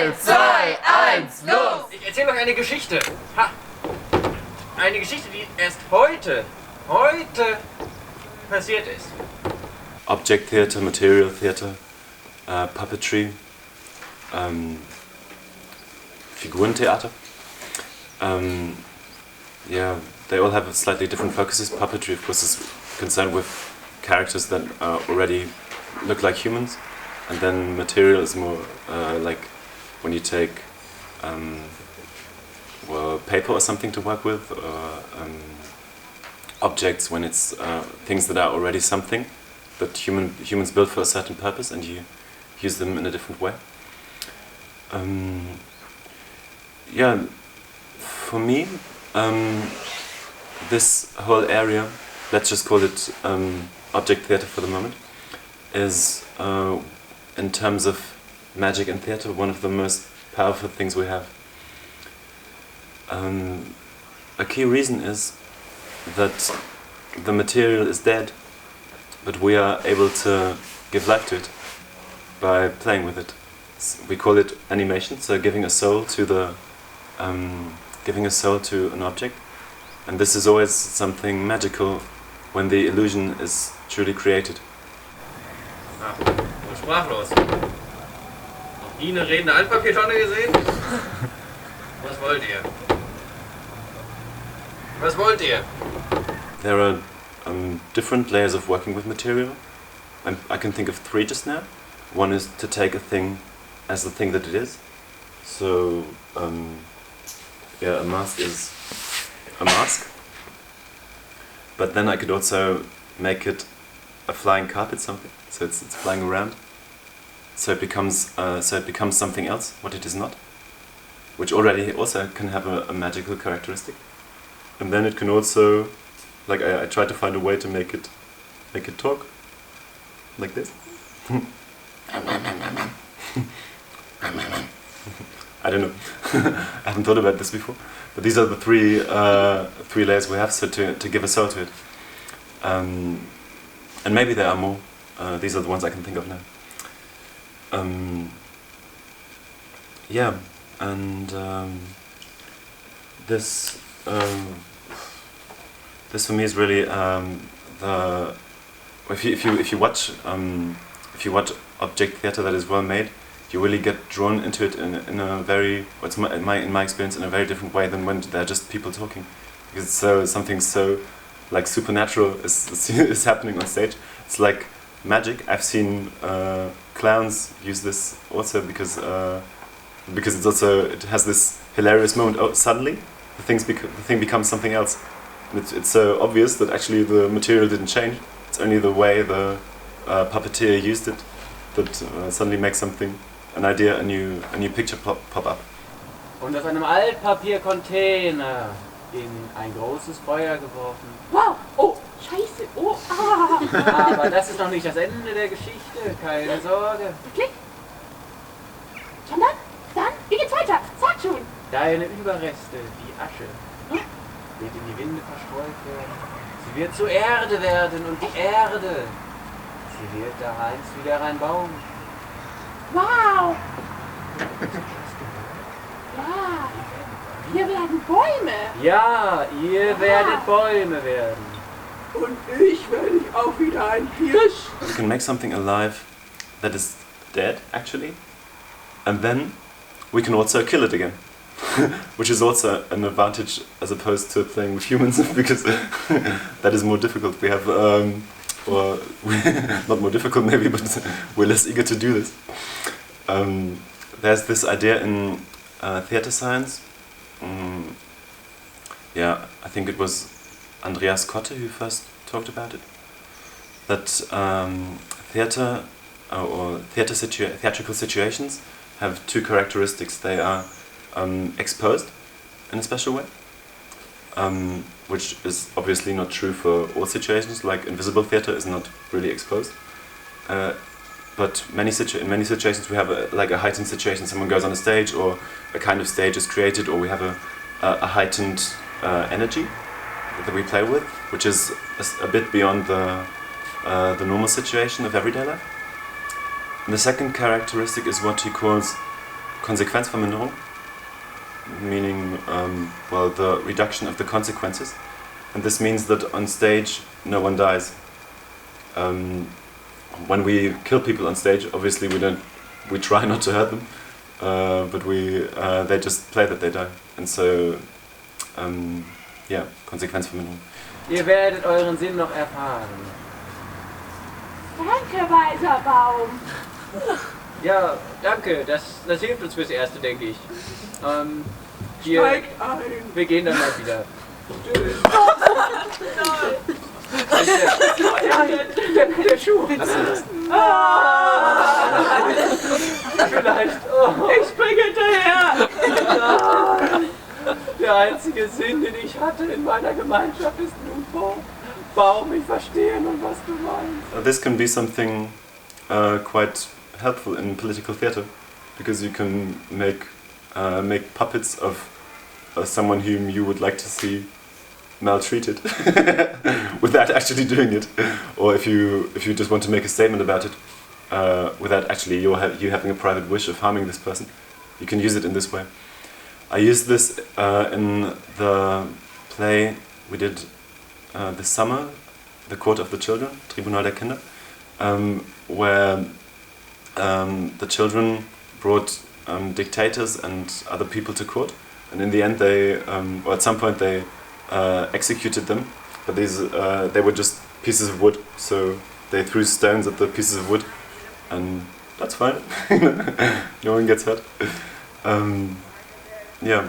3, 2, 1, los! Ich erzähle euch eine Geschichte. Ha. Eine Geschichte, die erst heute passiert ist. Object theater, material theater, puppetry, Figurentheater. Yeah, they all have slightly different focuses. Puppetry, of course, is concerned with characters that already look like humans, and then material is more like when you take paper or something to work with, or objects when it's things that are already something that humans build for a certain purpose, and you use them in a different way. Yeah, for me, this whole area, let's just call it object theater for the moment, is in terms of magic and theater one of the most powerful things we have. A key reason is that the material is dead, but we are able to give life to it by playing with it. We call it animation, so giving a soul to an object, and this is always something magical when the illusion is truly created. Ah, so sprachlos. Noch nie eine redende Altpapiertonne gesehen? Was wollt ihr? Was wollt ihr? There are different layers of working with material. I can think of 3 just now. One is to take a thing as the thing that it is. So, yeah, a mask is a mask. But then I could also make it a flying carpet, something. So it's flying around. So it becomes something else, what it is not, which already also can have a magical characteristic. And then it can also, like I try to find a way to make it talk, like this. I don't know. I haven't thought about this before. But these are the three layers we have, so to give a soul to it. And maybe there are more. These are the ones I can think of now. Yeah, and this for me is really the. If you watch object theater that is well made, you really get drawn into it in a very, in my experience, in a very different way than when they're just people talking, because something so like supernatural is happening on stage. It's like magic. I've seen clowns use this also because it has this hilarious moment. Oh, suddenly the thing becomes something else. And it's so obvious that actually the material didn't change. It's only the way the puppeteer used it that suddenly makes an idea, a new picture pop up. Und aus einem Altpapiercontainer in ein großes Feuer geworfen. Wow, oh, scheiße, oh, ah. Aber das ist noch nicht das Ende der Geschichte, keine Sorge. Klick. Sondern, dann, wie geht's weiter? Sag schon. Deine Überreste, die Asche, wird in die Winde verstreut werden. Sie wird zur Erde werden und die Erde, sie wird einst wieder ein Baum. Wow. Ja, wir werden Bäume. Ja, ihr werdet Bäume werden. Und ich werde auch wieder ein Hirsch. You can make something alive that is dead, actually, and then we can also kill it again. Which is also an advantage as opposed to playing with humans, because that is more difficult. We have, not more difficult maybe, but we're less eager to do this. There's this idea in theater science. Yeah, I think it was Andreas Kotte who first talked about it. That theater or theatrical situations have 2 characteristics. They are exposed in a special way, which is obviously not true for all situations. Like invisible theater is not really exposed, but in many situations we have a heightened situation. Someone goes on a stage, or a kind of stage is created, or we have a heightened energy that we play with, which is a bit beyond the normal situation of everyday life. And the second characteristic is what he calls Konsequenzverminderung, meaning well, the reduction of the consequences, and this means that on stage no one dies. When we kill people on stage, obviously we try not to hurt them, but they just play that they die, and so yeah, Konsequenzverminderung. Ihr werdet euren Sinn noch erfahren. Danke, weiser Baum. Ja, danke, das hilft uns fürs Erste, denke ich. Steigt ein. Wir gehen dann mal wieder. Tschüss. Der Schuh. Vielleicht. Oh. Ich springe hinterher. Der einzige Sinn, den ich hatte in meiner Gemeinschaft, ist nun Baum, ich verstehe nun, was du meinst. This can be something quite helpful in political theatre, because you can make puppets of someone whom you would like to see maltreated without actually doing it, or if you just want to make a statement about it without actually you having a private wish of harming this person, you can use it in this way. I used this in the play we did this summer, The Court of the Children, Tribunal der Kinder, where the children brought dictators and other people to court, and in the end or at some point they executed them, but they were just pieces of wood, so they threw stones at the pieces of wood, and that's fine. No one gets hurt. Yeah.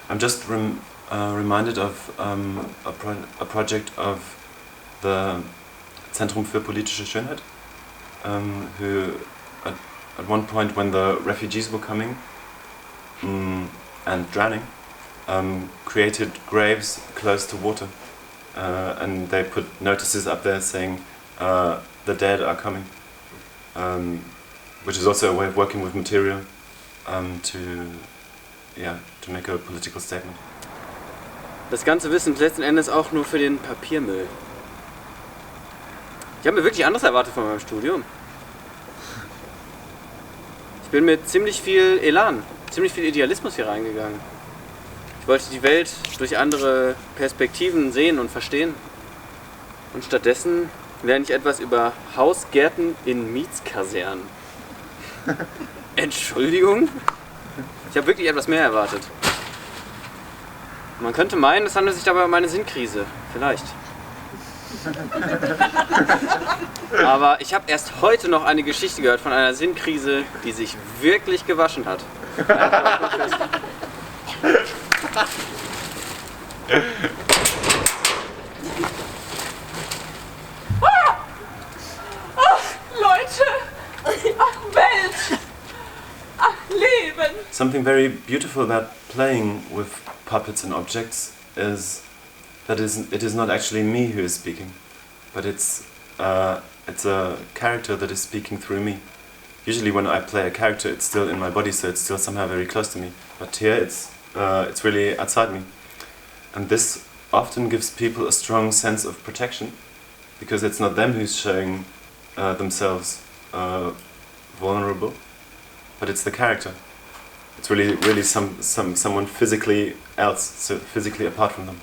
I'm just reminded of a project of the Zentrum für politische Schönheit, who at one point when the refugees were coming and drowning, created graves close to water, and they put notices up there saying the dead are coming, which is also a way of working with material to make a political statement. Das ganze Wissen ist letzten Endes auch nur für den Papiermüll. Ich habe mir wirklich anderes erwartet von meinem Studium. Ich bin mit ziemlich viel Elan, ziemlich viel Idealismus hier reingegangen. Ich wollte die Welt durch andere Perspektiven sehen und verstehen. Und stattdessen lerne ich etwas über Hausgärten in Mietskasernen. Entschuldigung? Ich habe wirklich etwas mehr erwartet. Man könnte meinen, es handelt sich dabei um eine Sinnkrise. Vielleicht. Aber ich habe erst heute noch eine Geschichte gehört von einer Sinnkrise, die sich wirklich gewaschen hat. Leute! Ach, Welt! Ach, Leben! Something very beautiful about playing with puppets and objects is that it is not actually me who is speaking, but it's a character that is speaking through me. Usually when I play a character, it's still in my body, so it's still somehow very close to me. But here it's really outside me. And this often gives people a strong sense of protection, because it's not them who's showing themselves vulnerable, but it's the character. It's really someone physically else, so physically apart from them.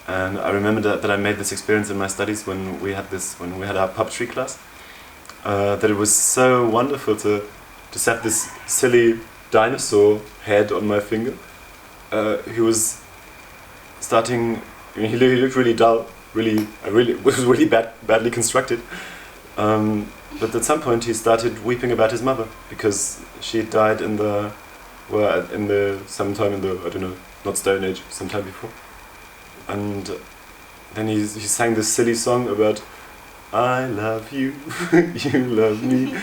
And I remember that I made this experience in my studies when we had our puppetry class. That it was so wonderful to just have this silly dinosaur head on my finger. He was starting. I mean, he looked really dull. Was really badly constructed. But at some point he started weeping about his mother because she died sometime in the, I don't know, not Stone Age, sometime before. And then he sang this silly song about I love you, you love me,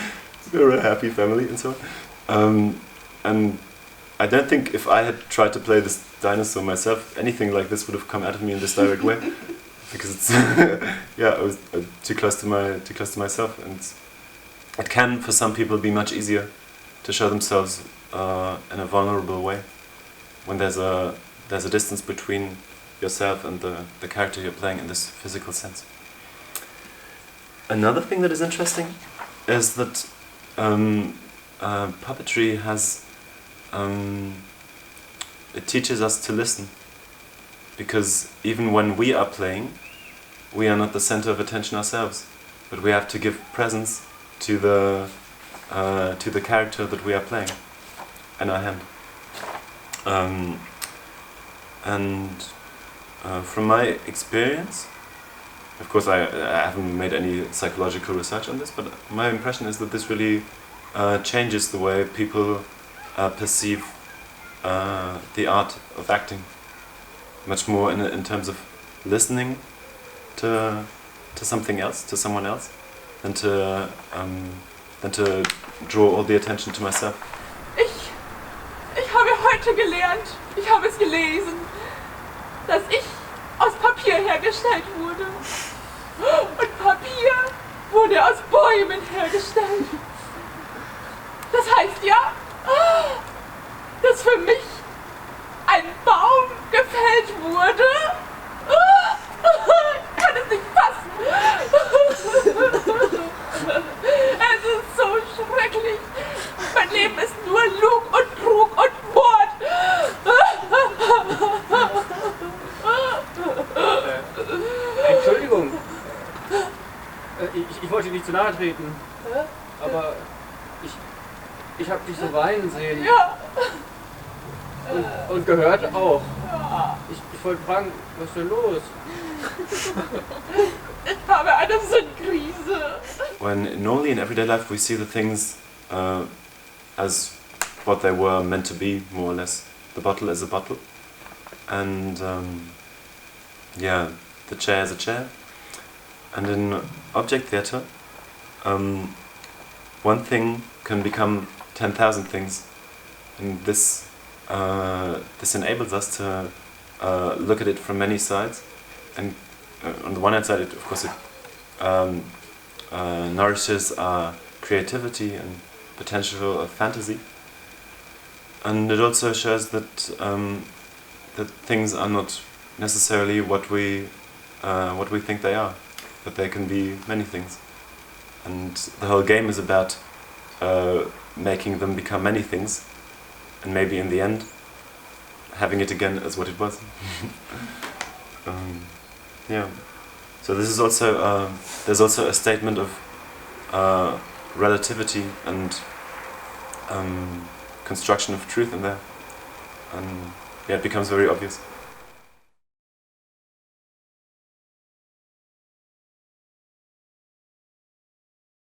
we're a happy family, and so on. And I don't think if I had tried to play this dinosaur myself, anything like this would have come out of me in this direct way, because it's I was too close to myself, and it can for some people be much easier to show themselves in a vulnerable way when there's a distance between yourself and the character you're playing in this physical sense. another thing that is interesting is that puppetry has it teaches us to listen, because even when we are playing, we are not the center of attention ourselves, but we have to give presence to the character that we are playing in our hand. From my experience, of course I haven't made any psychological research on this, but my impression is that this really changes the way people perceive the art of acting, much more in terms of listening to something else, to someone else, than to draw all the attention to myself. Ich habe heute gelernt, ich habe es gelesen, dass ich aus Papier hergestellt wurde. Und Papier wurde aus Bäumen hergestellt. Das heißt ja, dass für mich ein Baum gefällt wurde. Ich kann es nicht fassen. Es ist so schrecklich. Mein Leben ist nur Lug und Trug und Mord. Entschuldigung. Ich wollte dir nicht zu nahe treten. Aber ich habe dich so weinen sehen. Ja. Und gehört auch. Ich wollte fragen, was ist denn los? Ich habe eine Sinnkrise. When normally in everyday life we see the things as what they were meant to be, more or less. The bottle is a bottle, and yeah, the chair is a chair. And in object theatre, one thing can become 10,000 things, and this enables us to look at it from many sides. And on the one hand side, of course, it nourishes our creativity and potential of fantasy, and it also shows that that things are not necessarily what we think they are, but they can be many things. And the whole game is about making them become many things, and maybe in the end, having it again as what it was. Yeah. So this is also there's also a statement of relativity and construction of truth in there, and yeah, it becomes very obvious.